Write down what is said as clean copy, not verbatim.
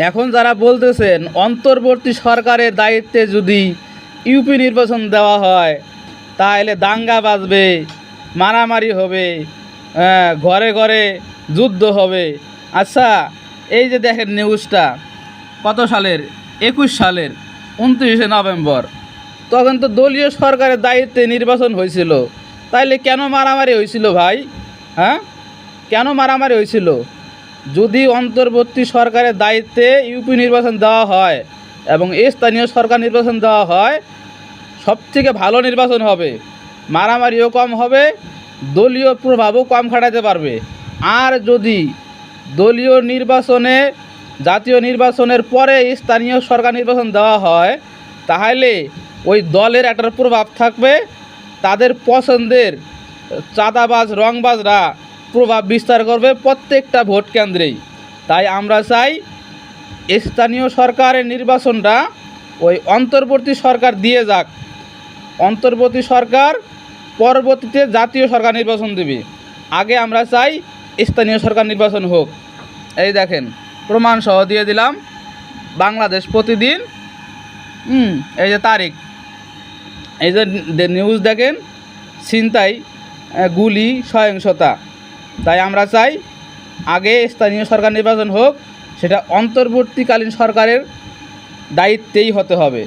এখন যারা বলতেছেন অন্তর্বর্তী সরকারের দায়িত্বে যদি ইউপি নির্বাচন দেওয়া হয় তাহলে দাঙ্গা বাজবে, মারামারি হবে, ঘরে ঘরে যুদ্ধ হবে। আচ্ছা, এই যে দেখেন নিউজটা কত সালের, 21 সালের 29শে নভেম্বর, তখন তো দলীয় সরকারের দায়িত্বে নির্বাচন হয়েছিল। তাইলে কেন মারামারি হয়েছিল ভাই? হ্যাঁ, কেন মারামারি হয়েছিল? যদি অন্তর্বর্তী সরকারের দায়িত্বে ইউপি নির্বাচন দেওয়া হয় এবং স্থানীয় সরকার নির্বাচন দেওয়া হয়, সবথেকে ভালো নির্বাচন হবে, মারামারিও কম হবে, দলীয় প্রভাবও কম খাটাতে পারবে। আর যদি দলীয় নির্বাচনে, জাতীয় নির্বাচনের পরে স্থানীয় সরকার নির্বাচন দেওয়া হয়, তাহলে ওই দলের একটা প্রভাব থাকবে, তাদের পছন্দের চাঁদাবাজ রংবাজরা প্রভাব বিস্তার করবে প্রত্যেকটা ভোট কেন্দ্রেই। তাই আমরা চাই স্থানীয় সরকারের নির্বাচনটা ওই অন্তর্বর্তী সরকার দিয়ে যাক। অন্তর্বর্তী সরকার পরবর্তীতে জাতীয় সরকার নির্বাচন দেবে, আগে আমরা চাই স্থানীয় সরকার নির্বাচন হোক। এই দেখেন প্রমাণ সহ দিয়ে দিলাম, বাংলাদেশ প্রতিদিন, এই যে তারিখ, এই যে নিউজ দেখেন, ছিনতাই, গুলি, সহিংসতা। তাই আমরা চাই আগে স্থানীয় সরকার নির্বাচন হোক, সেটা অন্তর্বর্তীকালীন সরকারের দায়িত্বেই হতে হবে।